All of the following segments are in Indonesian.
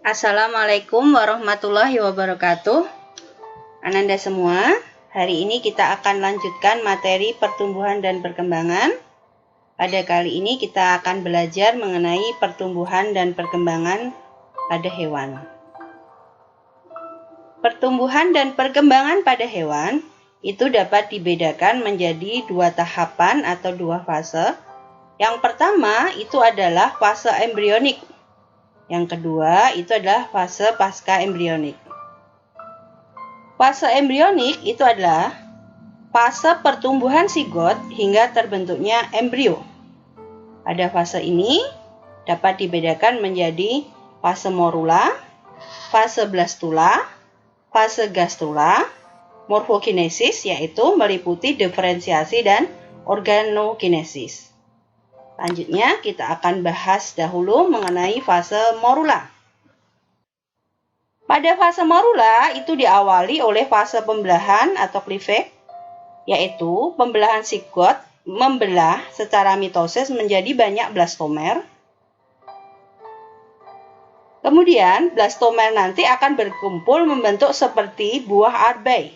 Assalamualaikum warahmatullahi wabarakatuh. Ananda semua, hari ini kita akan lanjutkan materi pertumbuhan dan perkembangan. Pada kali ini kita akan belajar mengenai pertumbuhan dan perkembangan pada hewan. Pertumbuhan dan perkembangan pada hewan itu dapat dibedakan menjadi dua tahapan atau dua fase. Yang pertama itu adalah fase embrionik. Yang kedua itu adalah fase pasca embrionik. Fase embrionik itu adalah fase pertumbuhan sigot hingga terbentuknya embrio. Pada fase ini dapat dibedakan menjadi fase morula, fase blastula, fase gastrula, morfokinesis yaitu meliputi diferensiasi dan organokinesis. Selanjutnya kita akan bahas dahulu mengenai fase morula. Pada fase morula itu diawali oleh fase pembelahan atau cleavage, yaitu pembelahan sigot membelah secara mitosis menjadi banyak blastomer. Kemudian blastomer nanti akan berkumpul membentuk seperti buah arbai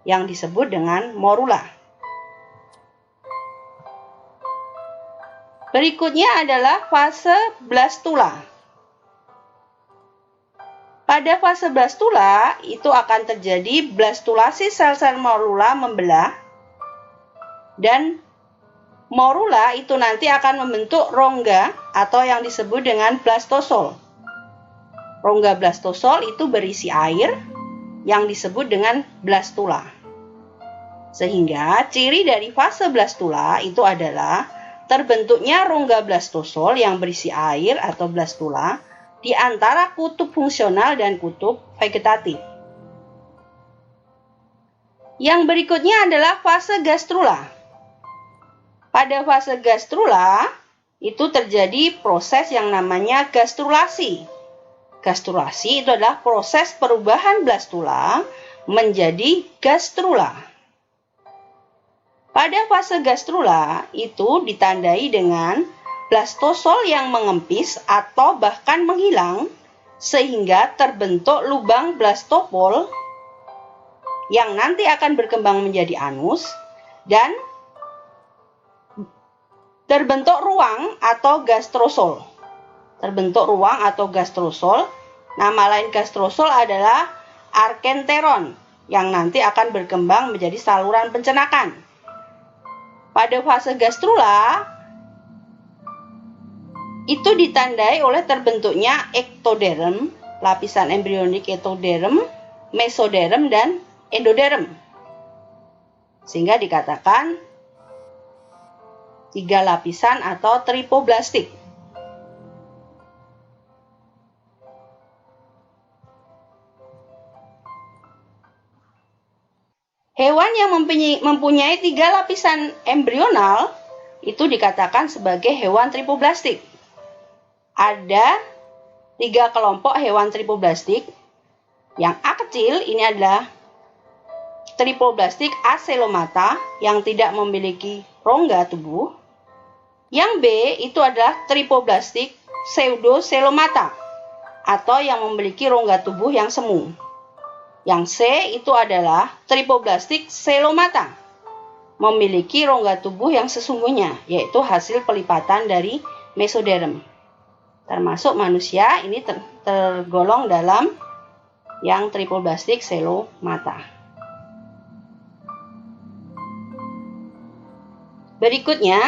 yang disebut dengan morula. Berikutnya adalah fase blastula. Pada fase blastula itu akan terjadi blastulasi sel-sel morula membelah dan morula itu nanti akan membentuk rongga atau yang disebut dengan blastosol. Rongga blastosol itu berisi air yang disebut dengan blastula. Sehingga ciri dari fase blastula itu adalah terbentuknya rongga blastosol yang berisi air atau blastula di antara kutub fungsional dan kutub vegetatif. Yang berikutnya adalah fase gastrula. Pada fase gastrula itu terjadi proses yang namanya gastrulasi. Gastrulasi itu adalah proses perubahan blastula menjadi gastrula. Pada fase gastrula itu ditandai dengan blastosol yang mengempis atau bahkan menghilang sehingga terbentuk lubang blastopol yang nanti akan berkembang menjadi anus dan terbentuk ruang atau gastrosol. Terbentuk ruang atau gastrosol, nama lain gastrosol adalah arkenteron yang nanti akan berkembang menjadi saluran pencernaan. Pada fase gastrula itu ditandai oleh terbentuknya ektoderm, lapisan embrionik ektoderm, mesoderm, dan endoderm. Sehingga dikatakan 3 lapisan atau tripoblastik. Hewan yang mempunyai 3 lapisan embrional itu dikatakan sebagai hewan tripoblastik. Ada 3 kelompok hewan tripoblastik. Yang A kecil ini adalah tripoblastik acelomata yang tidak memiliki rongga tubuh. Yang B itu adalah tripoblastik pseudocelomata atau yang memiliki rongga tubuh yang semu. Yang C itu adalah tripoblastik celomata, memiliki rongga tubuh yang sesungguhnya, yaitu hasil pelipatan dari mesoderm. Termasuk manusia ini tergolong dalam yang tripoblastik celomata. Berikutnya,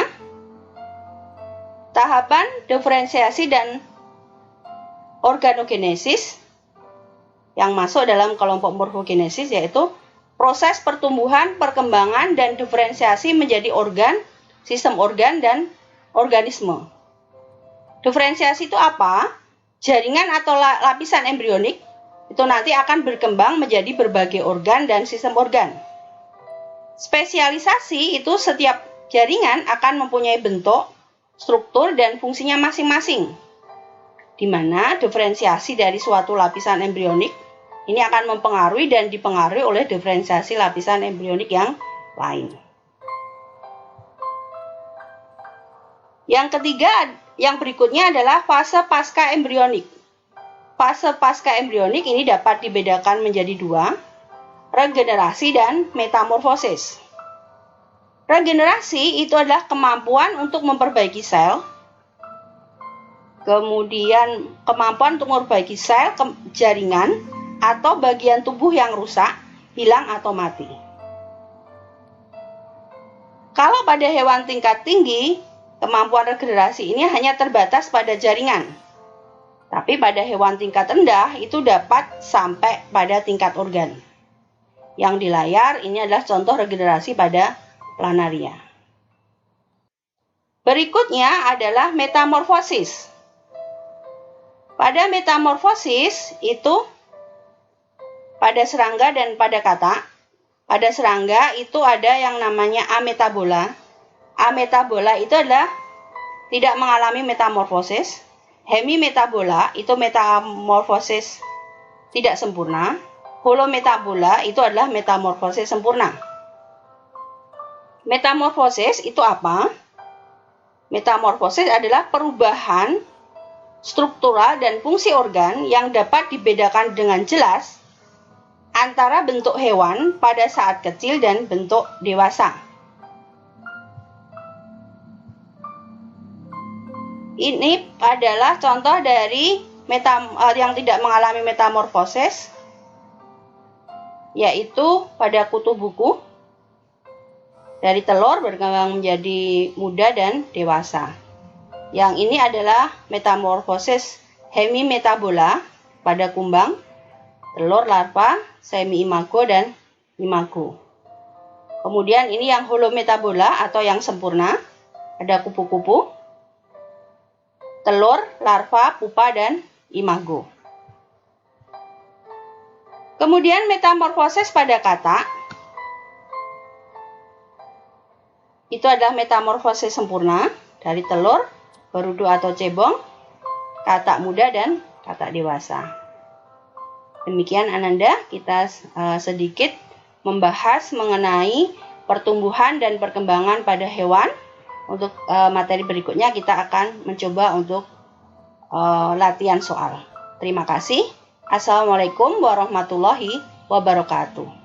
tahapan diferensiasi dan organogenesis yang masuk dalam kelompok morfokinesis yaitu proses pertumbuhan, perkembangan, dan diferensiasi menjadi organ, sistem organ, dan organisme. Diferensiasi itu apa? Jaringan atau lapisan embrionik itu nanti akan berkembang menjadi berbagai organ dan sistem organ. Spesialisasi itu setiap jaringan akan mempunyai bentuk, struktur, dan fungsinya masing-masing. Di mana diferensiasi dari suatu lapisan embrionik ini akan mempengaruhi dan dipengaruhi oleh diferensiasi lapisan embrionik yang lain. Yang ketiga, yang berikutnya adalah fase pasca embrionik. fase pasca embrionik ini dapat dibedakan menjadi dua, regenerasi dan metamorfosis. Regenerasi itu adalah kemampuan untuk memperbaiki sel, kemudian kemampuan untuk memperbaiki sel, jaringan, atau bagian tubuh yang rusak, hilang atau mati. Kalau pada hewan tingkat tinggi, kemampuan regenerasi ini hanya terbatas pada jaringan. Tapi pada hewan tingkat rendah itu dapat sampai pada tingkat organ. Yang di layar ini adalah contoh regenerasi pada planaria. Berikutnya adalah metamorfosis. Pada metamorfosis itu pada serangga dan pada katak. Pada serangga itu ada yang namanya ametabola. Ametabola itu adalah tidak mengalami metamorfosis. Hemimetabola itu metamorfosis tidak sempurna. Holometabola itu adalah metamorfosis sempurna. Metamorfosis itu apa? Metamorfosis adalah perubahan struktural dan fungsi organ yang dapat dibedakan dengan jelas antara bentuk hewan pada saat kecil dan bentuk dewasa. Ini adalah contoh dari yang tidak mengalami metamorfosis, yaitu pada kutu buku, dari telur berkembang menjadi muda dan dewasa. Yang ini adalah metamorfosis hemimetabola pada kumbang, telur, larva, semi-imago, dan imago. Kemudian ini yang holometabola atau yang sempurna, ada kupu-kupu, telur, larva, pupa, dan imago. Kemudian metamorfosis pada katak. Itu adalah metamorfosis sempurna dari telur, berudu atau cebong, katak muda, dan katak dewasa. Demikian Ananda, kita sedikit membahas mengenai pertumbuhan dan perkembangan pada hewan. Untuk materi berikutnya kita akan mencoba untuk latihan soal. Terima kasih. Assalamualaikum warahmatullahi wabarakatuh.